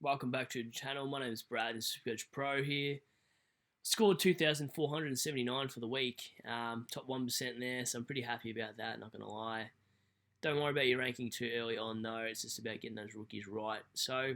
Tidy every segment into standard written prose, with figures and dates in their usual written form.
Welcome back to the channel. My name is Brad, this is SuperCoach Pro here. Scored 2,479 for the week, top 1% there, so I'm pretty happy about that, not going to lie. Don't worry about your ranking too early on though, it's just about getting those rookies right. So,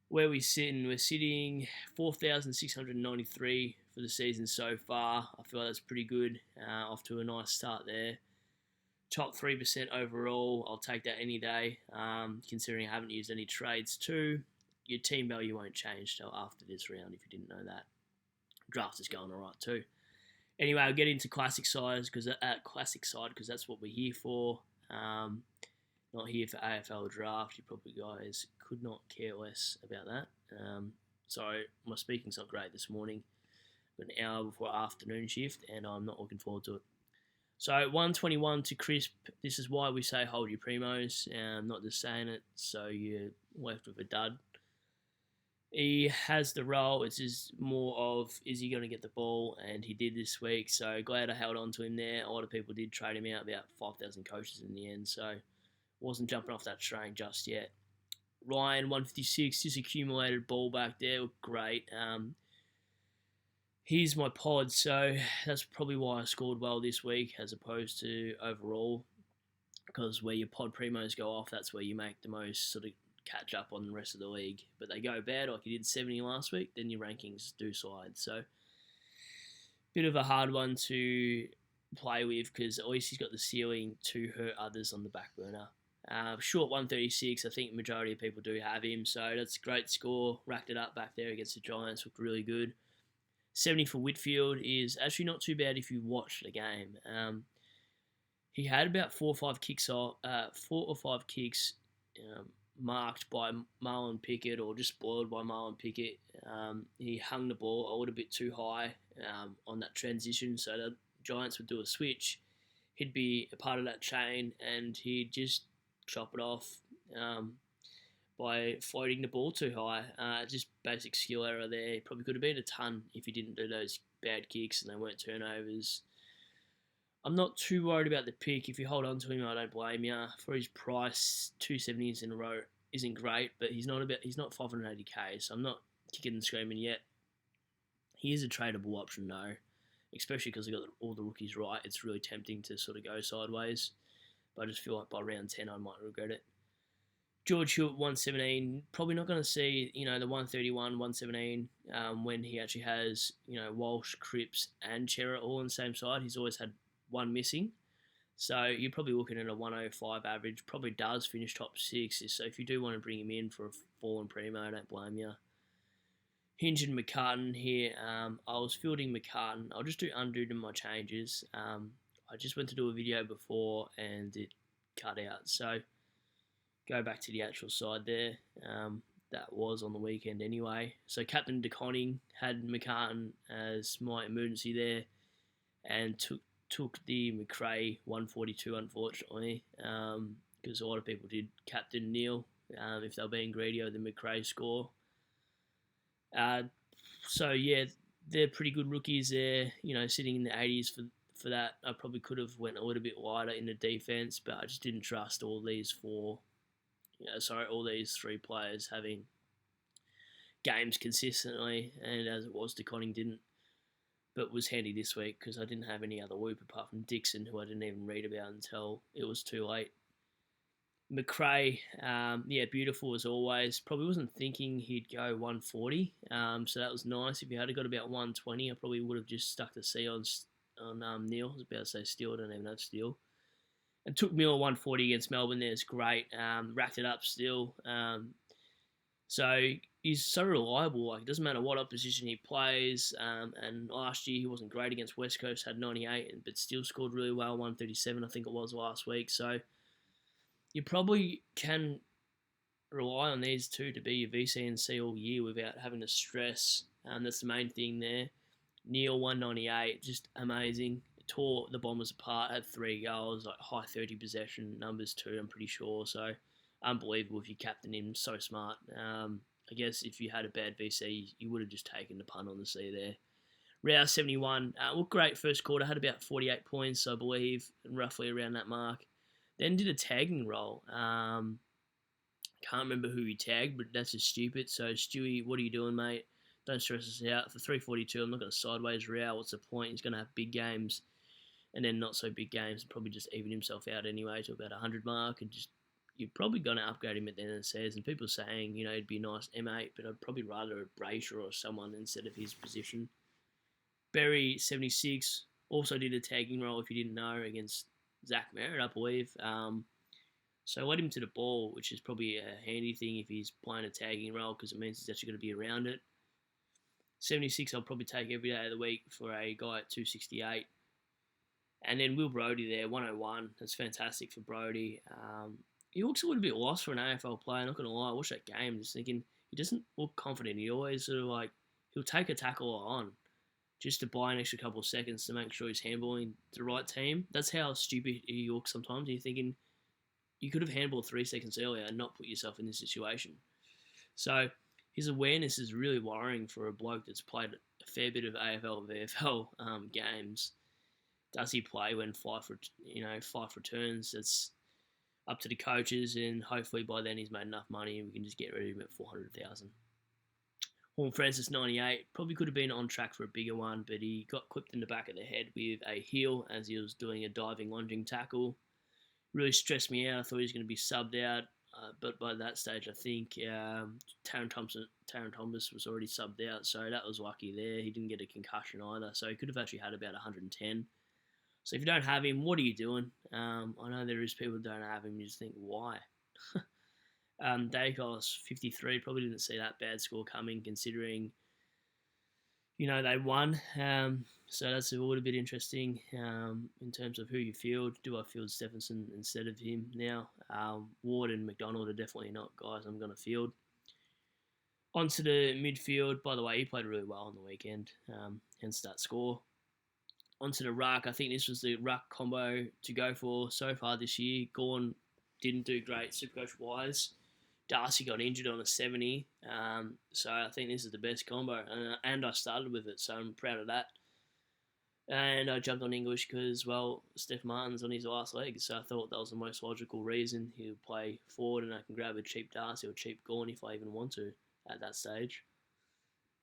where we're sitting 4,693 for the season so far. I feel like that's pretty good, off to a nice start there. Top 3% overall, I'll take that any day, considering I haven't used any trades too. Your team value won't change till after this round if you didn't know that. Draft is going alright too. Anyway, I'll get into classic side because that's what we're here for. Not here for AFL draft. You probably guys could not care less about that. Sorry, my speaking's not great this morning. Got an hour before afternoon shift, and I'm not looking forward to it. So 121 to crisp. This is why we say hold your primos. I'm not just saying it so you're left with a dud. He has the role. It's just more of, is he going to get the ball? And he did this week. So glad I held on to him there. A lot of people did trade him out, about 5,000 coaches in the end. So wasn't jumping off that train just yet. Ryan, 156, just accumulated ball back there. Looked great. Here's my pod, so that's probably why I scored well this week as opposed to overall, because where your pod primos go off, that's where you make the most sort of catch up on the rest of the league. But they go bad, like you did 70 last week, then your rankings do slide. So, bit of a hard one to play with because at least he's got the ceiling to hurt others on the back burner. Short 136, I think the majority of people do have him, so that's a great score. Racked it up back there against the Giants, looked really good. 70 for Whitfield is actually not too bad if you watch the game. He had about 4 or 5 kicks marked by Marlon Pickett or just spoiled by Marlon Pickett. He hung the ball a little bit too high on that transition, so the Giants would do a switch. He'd be a part of that chain and he'd just chop it off by floating the ball too high. Just basic skill error there. He probably could have been a ton if he didn't do those bad kicks and they weren't turnovers. I'm not too worried about the pick. If you hold on to him, I don't blame you. For his price, 270s in a row isn't great, but he's not 580k, so I'm not kicking and screaming yet. He is a tradable option though, especially because he got all the rookies right. It's really tempting to sort of go sideways, but I just feel like by round 10 I might regret it. George Hill 117, probably not going to see, the 131, 117 when he actually has, Walsh, Cripps and Chera all on the same side. He's always had one missing. So you're probably looking at a 105 average. Probably does finish top 6. So if you do want to bring him in for a fallen primo, I don't blame you. Hinge and McCartan here. I was fielding McCartan. I'll just undo my changes. I just went to do a video before and it cut out. So go back to the actual side there. That was on the weekend anyway. So Captain DeConning had McCartan as my emergency there and took the McRae 142 unfortunately, because a lot of people did Captain Neil if they were being greedy over the McRae score. So yeah, they're pretty good rookies there, sitting in the 80s for that. I probably could have went a little bit wider in the defense, but I just didn't trust all these three players having games consistently, and as it was, DeConning didn't, but was handy this week because I didn't have any other whoop apart from Dixon, who I didn't even read about until it was too late. McRae, beautiful as always. Probably wasn't thinking he'd go 140, so that was nice. If he had got about 120, I probably would have just stuck the C on Neil. I was about to say Steele, I don't even have Steele. And took Miller 140 against Melbourne there. It's great. Racked it up still. So he's so reliable. Like, it doesn't matter what opposition he plays. And last year he wasn't great against West Coast, had 98, but still scored really well, 137 I think it was last week. So you probably can rely on these two to be your VC and C all year without having to stress. That's the main thing there. Neil 198, just amazing. Tore the Bombers apart, had 3 goals, like high 30 possession numbers too, I'm pretty sure. So unbelievable if you captain him, so smart. I guess if you had a bad VC, you would have just taken the punt on the C there. Rouse 71, looked great first quarter, had about 48 points, I believe, roughly around that mark. Then did a tagging role. Can't remember who he tagged, but that's just stupid. So, Stewie, what are you doing, mate? Don't stress us out. For 342, I'm not going to sideways Real. What's the point? He's going to have big games and then not so big games and probably just even himself out anyway to about 100 mark. And just you're probably going to upgrade him at the end of the season. People saying, it'd be a nice M8, but I'd probably rather a Brayshaw or someone instead of his position. Berry, 76, also did a tagging role, if you didn't know, against Zach Merritt, I believe. So I led him to the ball, which is probably a handy thing if he's playing a tagging role because it means he's actually going to be around it. 76 I'll probably take every day of the week for a guy at 268. And then Will Brodie there, 101. That's fantastic for Brodie. He looks a little bit lost for an AFL player, not going to lie. I watched that game just thinking he doesn't look confident. He always sort of he'll take a tackle on just to buy an extra couple of seconds to make sure he's handballing the right team. That's how stupid he looks sometimes. You're thinking you could have handballed 3 seconds earlier and not put yourself in this situation. So his awareness is really worrying for a bloke that's played a fair bit of AFL and VFL games. Does he play when Fife returns? That's up to the coaches, and hopefully by then he's made enough money and we can just get rid of him at 400,000. Horn Francis, 98, probably could have been on track for a bigger one, but he got clipped in the back of the head with a heel as he was doing a diving lunging tackle. Really stressed me out. I thought he was going to be subbed out, but by that stage I think Taron Thomas was already subbed out, so that was lucky there. He didn't get a concussion either, so he could have actually had about 110. So if you don't have him, what are you doing? I know there is people who don't have him. You just think, why? Dacos, 53, probably didn't see that bad score coming considering, they won. So that's a little bit interesting in terms of who you field. Do I field Stephenson instead of him now? Ward and McDonald are definitely not guys I'm going to field. Onto the midfield. By the way, he played really well on the weekend, hence that score. Onto the ruck. I think this was the ruck combo to go for so far this year. Gawn didn't do great SuperCoach-wise. Darcy got injured on a 70. So I think this is the best combo. And I started with it, so I'm proud of that. And I jumped on English because, Steph Martin's on his last leg. So I thought that was the most logical reason. He'll play forward and I can grab a cheap Darcy or cheap Gawn if I even want to at that stage.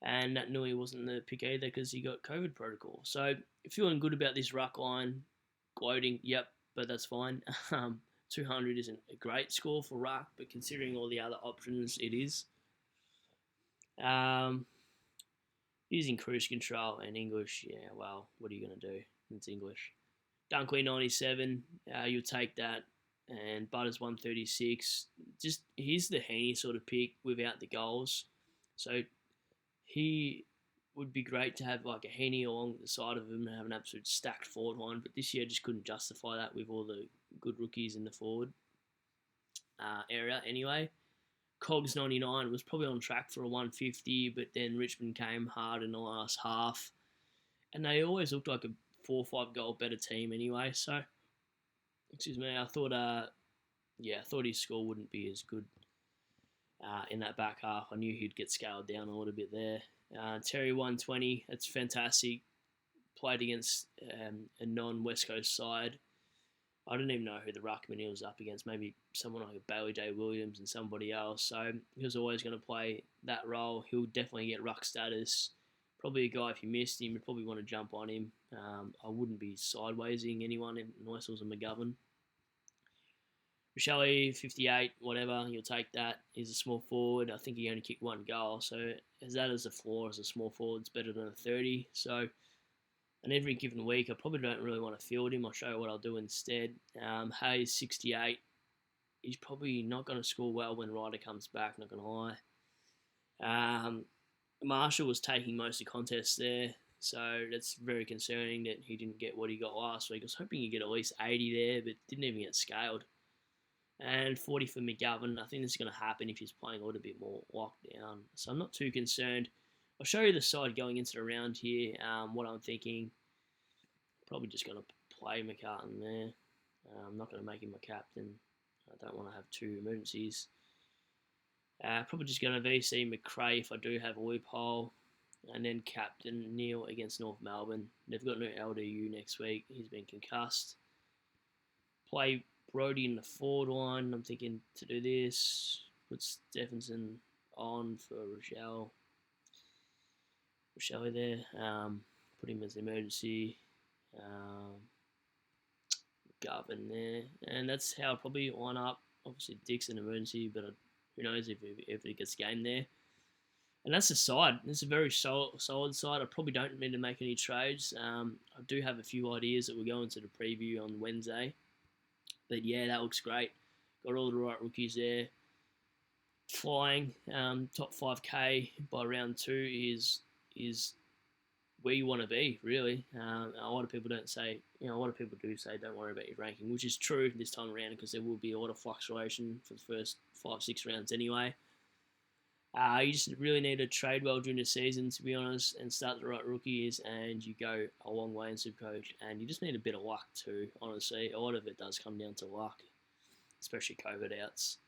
And Nat Nui wasn't the pick either because he got COVID protocol. So feeling good about this ruck line. Gloating, yep, but that's fine. 200 isn't a great score for ruck, but considering all the other options, it is. Using cruise control and English, what are you going to do? It's English. Dunkley, 97, you'll take that. And Butters, 136. Just, he's the Heaney sort of pick without the goals. So he would be great to have like a Heaney along the side of him and have an absolute stacked forward line, but this year just couldn't justify that with all the good rookies in the forward area anyway. Cogs, 99, was probably on track for a 150, but then Richmond came hard in the last half, and they always looked like a 4 or 5 goal better team anyway, so, I thought, I thought his score wouldn't be as good in that back half. I knew he'd get scaled down a little bit there. Terry, 120, that's fantastic. Played against a non-West Coast side. I don't even know who the ruckman he was up against. Maybe someone like a Bailey J. Williams and somebody else. So he was always going to play that role. He'll definitely get ruck status. Probably a guy, if you missed him, you'd probably want to jump on him. I wouldn't be sidewaysing anyone in Noisels and McGovern. Rochelle, 58, whatever, you'll take that. He's a small forward. I think he only kicked 1 goal. So as that as a floor as a small forward, it's better than a 30. So and every given week, I probably don't really want to field him. I'll show you what I'll do instead. Hayes, 68. He's probably not going to score well when Ryder comes back, not going to lie. Marshall was taking most of the contests there, so that's very concerning that he didn't get what he got last week. I was hoping he'd get at least 80 there, but didn't even get scaled. And 40 for McGovern. I think this is going to happen if he's playing a little bit more locked down. So I'm not too concerned. I'll show you the side going into the round here, what I'm thinking. Probably just going to play McCartan there. I'm not going to make him my captain. I don't want to have 2 emergencies. Probably just going to VC McRae if I do have a loophole. And then captain Neil against North Melbourne. They've got no LDU next week. He's been concussed. Play Brodie in the forward line. I'm thinking to do this. Put Stephenson on for Rochelle there. Put him as emergency. Garvin there, and that's how I probably line up. Obviously, Dick's an emergency, but who knows if he gets game there. And that's the side. It's a very solid side. I probably don't need to make any trades. I do have a few ideas that we'll go into the preview on Wednesday. But yeah, that looks great. Got all the right rookies there. Flying top 5K by round 2 is where you want to be, really. A lot of people don't say, a lot of people do say don't worry about your ranking, which is true this time around because there will be a lot of fluctuation for the first 5-6 rounds anyway. You just really need to trade well during the season, to be honest, and start the right rookies, and you go a long way in SuperCoach. And you just need a bit of luck too, honestly. A lot of it does come down to luck, especially COVID outs.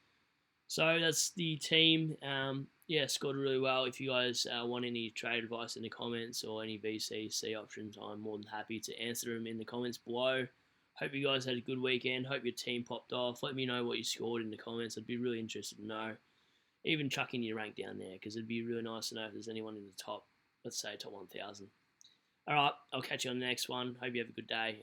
So that's the team. Scored really well. If you guys want any trade advice in the comments or any VC options, I'm more than happy to answer them in the comments below. Hope you guys had a good weekend. Hope your team popped off. Let me know what you scored in the comments. I'd be really interested to know. Even chucking your rank down there, because it'd be really nice to know if there's anyone in the top, let's say top 1,000. All right, I'll catch you on the next one. Hope you have a good day.